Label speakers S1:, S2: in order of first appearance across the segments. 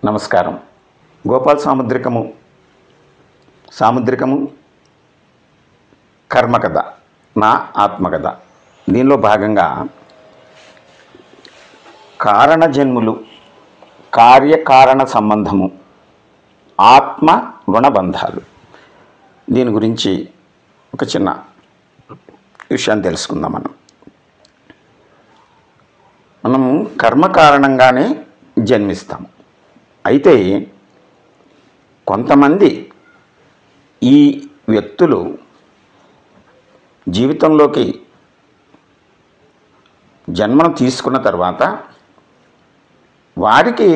S1: నమస్కారం. గోపాల్ సాముద్రికము కర్మకథ, నా ఆత్మకథ. దీనిలో భాగంగా కారణజన్ములు, కార్యకారణ సంబంధము, ఆత్మ రుణబంధాలు, దీని గురించి ఒక చిన్న విషయాన్ని తెలుసుకుందాం. మనం కర్మ కారణంగానే జన్మిస్తాము. అయితే కొంతమంది ఈ వ్యక్తులు జీవితంలోకి జన్మను తీసుకున్న తర్వాత వారికి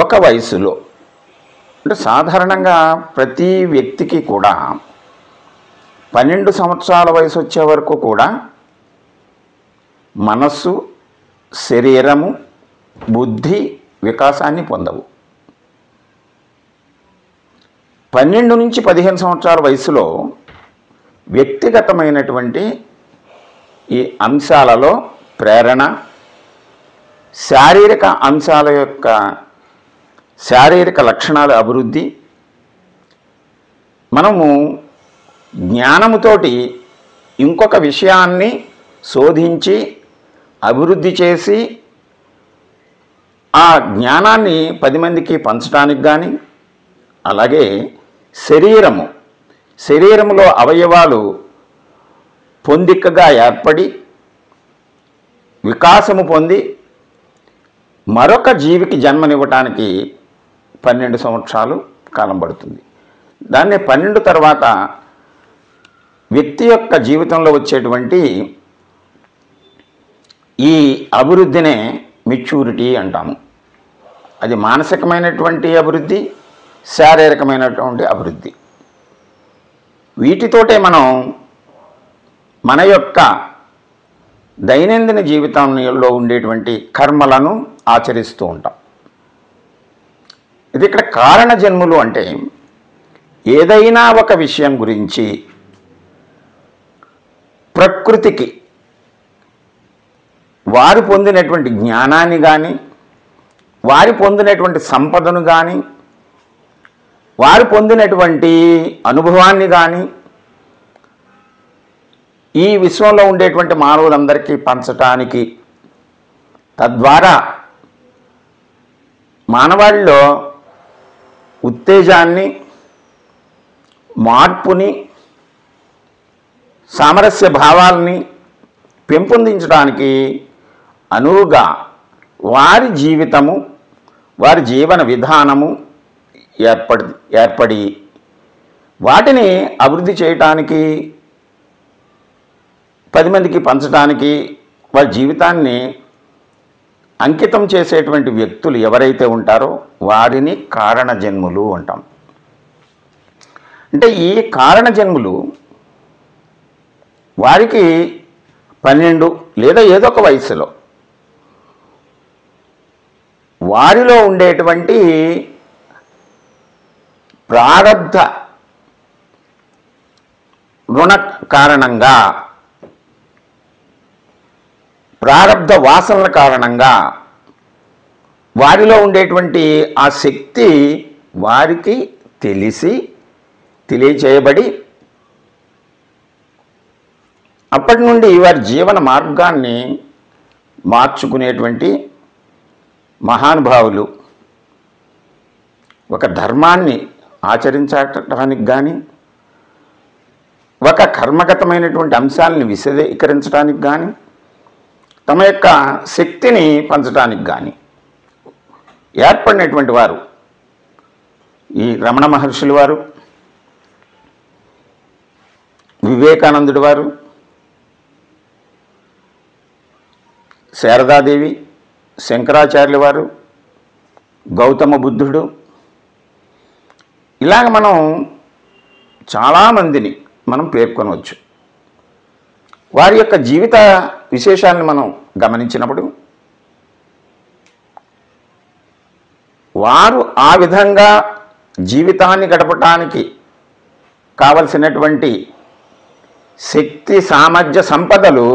S1: ఒక వయసులో, అంటే సాధారణంగా ప్రతి వ్యక్తికి కూడా 12 సంవత్సరాల వయసు వచ్చే వరకు కూడా మనస్సు, శరీరము, బుద్ధి వికాసాన్ని పొందవు. 12 నుంచి 15 సంవత్సరాల వయసులో వ్యక్తిగతమైనటువంటి ఈ అంశాలలో ప్రేరణ, శారీరక అంశాల యొక్క శారీరక లక్షణాల అభివృద్ధి, మనము జ్ఞానముతోటి ఇంకొక విషయాన్ని శోధించి అభివృద్ధి చేసి ఆ జ్ఞానాన్ని 10 మందికి పంచడానికి కానీ, అలాగే శరీరములో అవయవాలు పొందికగా ఏర్పడి వికాసము పొంది మరొక జీవికి జన్మనివ్వటానికి 12 సంవత్సరాలు కాలం పడుతుంది. దాన్ని 12 తర్వాత వ్యక్తి యొక్క జీవితంలో వచ్చేటువంటి ఈ అభివృద్ధినే మెచ్యూరిటీ అంటాము. అది మానసికమైనటువంటి అభివృద్ధి, శారీరకమైనటువంటి అభివృద్ధి. వీటితోటే మనం మన యొక్క దైనందిన జీవితంలో ఉండేటువంటి కర్మలను ఆచరిస్తూ ఉంటాం. ఇది ఇక్కడ కారణ జన్ములు అంటే ఏదైనా ఒక విషయం గురించి ప్రకృతికి వారు పొందినటువంటి జ్ఞానాన్ని కానీ, వారు పొందినటువంటి సంపదను కానీ, వారు పొందినటువంటి అనుభవాన్ని కానీ ఈ విశ్వంలో ఉండేటువంటి మానవులందరికీ పంచటానికి, తద్వారా మానవాళిలో ఉత్తేజాన్ని, మార్పుని, సామరస్య భావాల్ని పెంపొందించడానికి అనువుగా వారి జీవితము, వారి జీవన విధానము ఏర్పడి వాటిని అభివృద్ధి చేయటానికి, 10 మందికి పంచడానికి, వారి జీవితాన్ని అంకితం చేసేటువంటి వ్యక్తులు ఎవరైతే ఉంటారో వారిని కారణజన్ములు అంటాం. అంటే ఈ కారణజన్ములు వారికి 12 లేదా ఏదో ఒక వయసులో వారిలో ఉండేటువంటి ప్రారబ్ధ రుణ కారణంగా, ప్రారబ్ధ వాసనల కారణంగా వారిలో ఉండేటువంటి ఆ శక్తి వారికి తెలియచేయబడి అప్పటి నుండి వారి జీవన మార్గాన్ని మార్చుకునేటువంటి మహానుభావులు ఒక ధర్మాన్ని ఆచరించడానికి కానీ, ఒక కర్మగతమైనటువంటి అంశాలని విశదీకరించడానికి కానీ, తమ యొక్క శక్తిని పంచడానికి కానీ ఏర్పడినటువంటి వారు ఈ రమణ మహర్షులు వారు, వివేకానందుడు వారు, శారదాదేవి, శంకరాచార్యుల వారు, గౌతమ బుద్ధుడు, ఇలాగ మనం చాలామందిని మనం పేర్కొనవచ్చు. వారి యొక్క జీవిత విశేషాలను మనం గమనించినప్పుడు వారు ఆ విధంగా జీవితాన్ని గడపటానికి కావలసినటువంటి శక్తి, సామర్థ్య, సంపదలు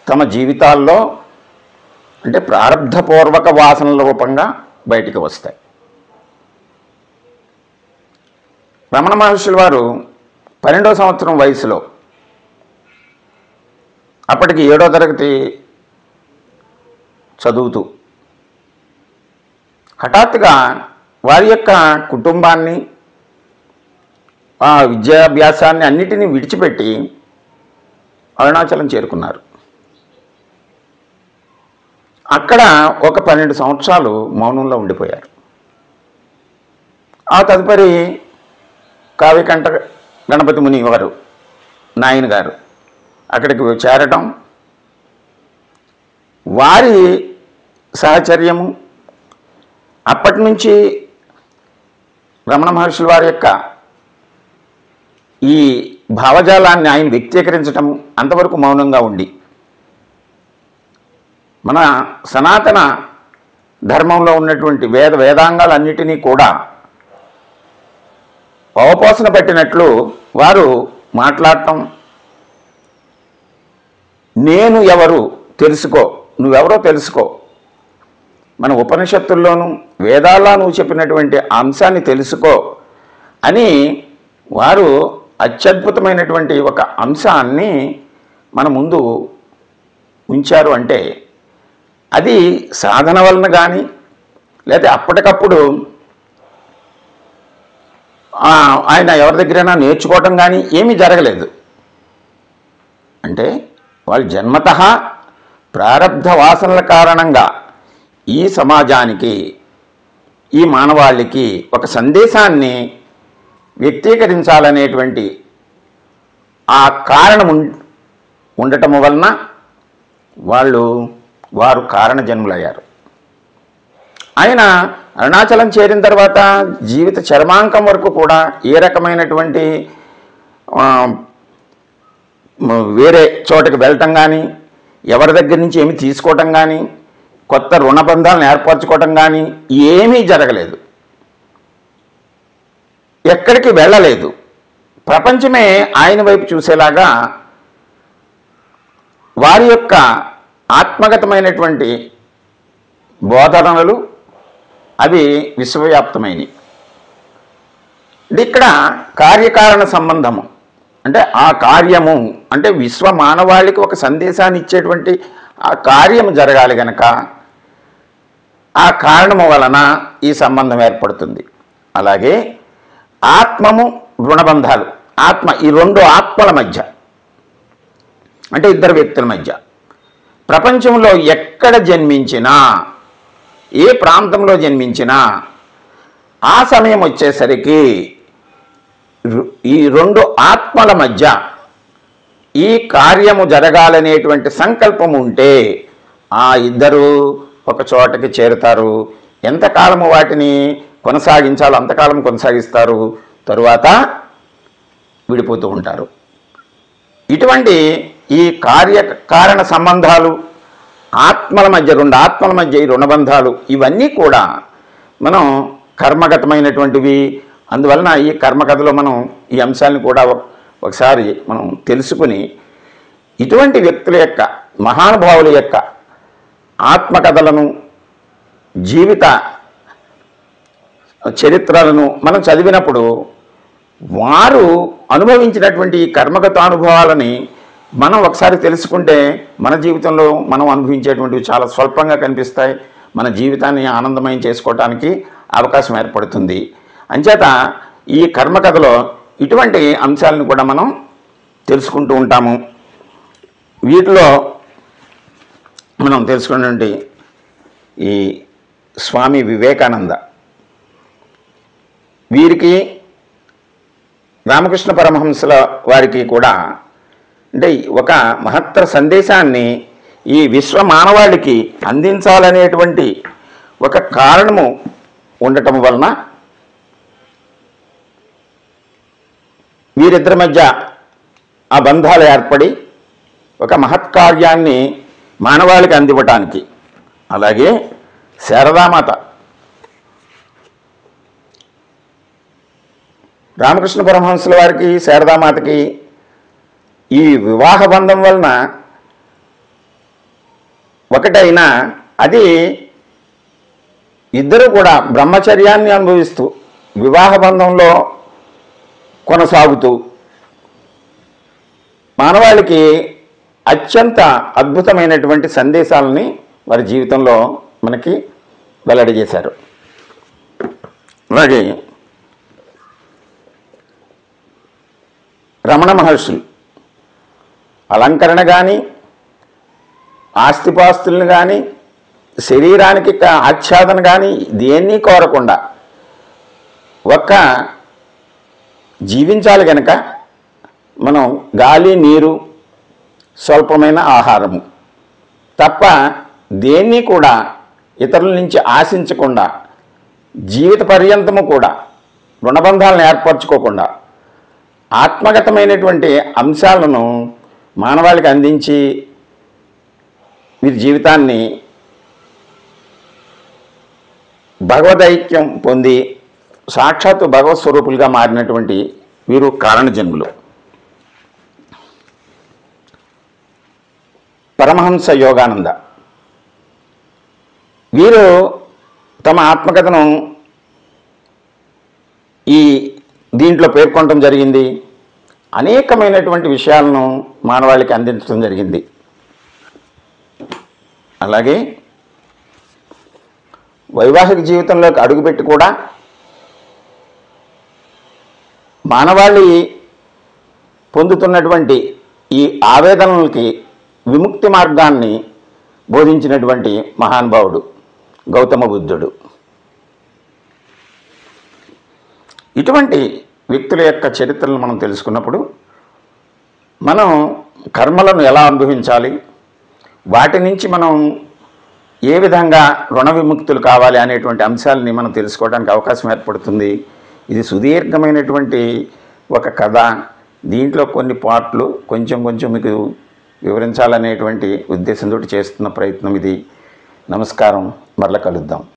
S1: తమ జీవితాల్లో అంటే ప్రారబ్ధపూర్వక వాసనల రూపంగా బయటికి వస్తాయి. రమణ మహర్షుల వారు 12వ సంవత్సరం వయసులో, అప్పటికి 7వ తరగతి చదువుతూ, హఠాత్తుగా వారి యొక్క కుటుంబాన్ని, విద్యాభ్యాసాన్ని అన్నిటినీ విడిచిపెట్టి అరుణాచలం చేరుకున్నారు. అక్కడ ఒక 12 సంవత్సరాలు మౌనంలో ఉండిపోయారు. ఆ తదుపరి కావ్యకంఠ గణపతి ముని వారు, నాయన గారు అక్కడికి చేరటం, వారి సహచర్యము, అప్పటి నుంచి రమణ మహర్షుల వారి యొక్క ఈ భావజాలాన్ని ఆయన వ్యక్తీకరించటం, అంతవరకు మౌనంగా ఉండి మన సనాతన ధర్మంలో ఉన్నటువంటి వేదాంగాలన్నిటినీ కూడా అవపోసన పట్టినట్లు వారు మాట్లాడటం, నేను ఎవరు తెలుసుకో, నువ్వెవరో తెలుసుకో, మన ఉపనిషత్తుల్లోనూ వేదాల్లో నువ్వు చెప్పినటువంటి అంశాన్ని తెలుసుకో అని వారు అత్యద్భుతమైనటువంటి ఒక అంశాన్ని మన ముందు ఉంచారు. అంటే అది సాధన వలన కానీ, లేకపోతే అప్పటికప్పుడు ఆయన ఎవరి దగ్గరైనా నేర్చుకోవటం కానీ ఏమీ జరగలేదు. అంటే వాళ్ళు జన్మతః ప్రారబ్ధ వాసనల కారణంగా ఈ సమాజానికి, ఈ మానవాళికి ఒక సందేశాన్ని వ్యక్తీకరించాలనేటువంటి ఆ కారణం ఉండటం వలన వారు కారణ జన్ములయ్యారు. ఆయన అరుణాచలం చేరిన తర్వాత జీవిత చర్మాంకం వరకు కూడా ఏ రకమైనటువంటి వేరే చోటకి వెళ్ళటం కానీ, ఎవరి దగ్గర నుంచి ఏమి తీసుకోవటం కానీ, కొత్త రుణబంధాలను ఏర్పరచుకోవటం కానీ ఏమీ జరగలేదు. ఎక్కడికి వెళ్ళలేదు. ప్రపంచమే ఆయన వైపు చూసేలాగా వారి యొక్క ఆత్మగతమైనటువంటి బోధనలు అవి విశ్వవ్యాప్తమైనవి. ఇక్కడ కార్యకారణ సంబంధము అంటే ఆ కార్యము అంటే విశ్వ మానవాళికి ఒక సందేశాన్ని ఇచ్చేటువంటి ఆ కార్యము జరగాలి గనక ఆ కారణము వలన ఈ సంబంధం ఏర్పడుతుంది. అలాగే ఆత్మము రుణబంధాలు, ఆత్మ, ఈ రెండు ఆత్మల మధ్య అంటే ఇద్దరు వ్యక్తుల మధ్య ప్రపంచంలో ఎక్కడ జన్మించినా, ఏ ప్రాంతంలో జన్మించినా ఆ సమయం వచ్చేసరికి ఈ రెండు ఆత్మల మధ్య ఈ కార్యము జరగాలనేటువంటి సంకల్పం ఉంటే ఆ ఇద్దరు ఒక చోటకి చేరుతారు. ఎంతకాలము వాటిని కొనసాగించాలో అంతకాలం కొనసాగిస్తారు, తరువాత విడిపోతూ ఉంటారు. ఇటువంటి ఈ కార్యకారణ సంబంధాలు, ఆత్మల మధ్య, రెండు ఆత్మల మధ్య ఈ రుణబంధాలు, ఇవన్నీ కూడా మనం కర్మగతమైనటువంటివి. అందువలన ఈ కర్మకథలో మనం ఈ అంశాలను కూడా ఒకసారి మనం తెలుసుకుని ఇటువంటి వ్యక్తుల యొక్క, మహానుభావుల యొక్క ఆత్మకథలను, జీవిత చరిత్రలను మనం చదివినప్పుడు వారు అనుభవించినటువంటి ఈ కర్మగత అనుభవాలని మనం ఒకసారి తెలుసుకుంటే మన జీవితంలో మనం అనుభవించేటువంటివి చాలా స్వల్పంగా కనిపిస్తాయి. మన జీవితాన్ని ఆనందమయం చేసుకోవటానికి అవకాశం ఏర్పడుతుంది. అంచేత ఈ కర్మకథలో ఇటువంటి అంశాలను కూడా మనం తెలుసుకుంటూ ఉంటాము. వీటిలో మనం తెలుసుకున్నటువంటి ఈ స్వామి వివేకానంద, వీరికి రామకృష్ణ పరమహంసల వారికి కూడా అంటే ఒక మహత్తర సందేశాన్ని ఈ విశ్వ మానవాళికి అందించాలనేటువంటి ఒక కారణము ఉండటం వలన వీరిద్దరి మధ్య ఆ బంధాలు ఏర్పడి ఒక మహత్కార్యాన్ని మానవాళికి అందివ్వటానికి. అలాగే శారదామాత, రామకృష్ణ పరమహంసల వారికి శారదామాతకి ఈ వివాహ బంధం వలన ఒకటైన అది ఇద్దరు కూడా బ్రహ్మచర్యాన్ని అనుభవిస్తూ వివాహ బంధంలో కొనసాగుతూ మానవాళికి అత్యంత అద్భుతమైనటువంటి సందేశాలని వారి జీవితంలో మనకి వెల్లడి చేశారు. అలాగే రమణ మహర్షులు అలంకరణ కానీ, ఆస్తిపాస్తులను కానీ, శరీరానికి ఆచ్ఛాదన కానీ దేన్ని కోరకుండా ఒక్క జీవించాలి కనుక మనం గాలి, నీరు, స్వల్పమైన ఆహారము తప్ప దేన్ని కూడా ఇతరుల నుంచి ఆశించకుండా జీవిత పర్యంతము కూడా రుణబంధాలను ఏర్పరచుకోకుండా ఆత్మగతమైనటువంటి అంశాలను మానవాళికి అందించి వీరి జీవితాన్ని భగవదైక్యం పొంది సాక్షాత్తు భగవత్ స్వరూపులుగా మారినటువంటి వీరు కారణజన్ములు. పరమహంస యోగానంద వీరు తమ ఆత్మకథను ఈ దీంట్లో పేర్కొనడం జరిగింది. అనేకమైనటువంటి విషయాలను మానవాళికి అందించడం జరిగింది. అలాగే వైవాహిక జీవితంలోకి అడుగుపెట్టి కూడా మానవాళి పొందుతున్నటువంటి ఈ ఆవేదనలకి విముక్తి మార్గాన్ని బోధించినటువంటి మహానుభావుడు గౌతమ బుద్ధుడు. ఇటువంటి వ్యక్తుల యొక్క చరిత్రలను మనం తెలుసుకున్నప్పుడు మనం కర్మలను ఎలా అనుభవించాలి, వాటి నుంచి మనం ఏ విధంగా రుణ విముక్తులు కావాలి అనేటువంటి అంశాలని మనం తెలుసుకోవడానికి అవకాశం ఏర్పడుతుంది. ఇది సుదీర్ఘమైనటువంటి ఒక కథ. దీంట్లో కొన్ని పార్ట్లు కొంచెం మీకు వివరించాలనేటువంటి ఉద్దేశంతో చేస్తున్న ప్రయత్నం ఇది. నమస్కారం, మరల కలుద్దాం.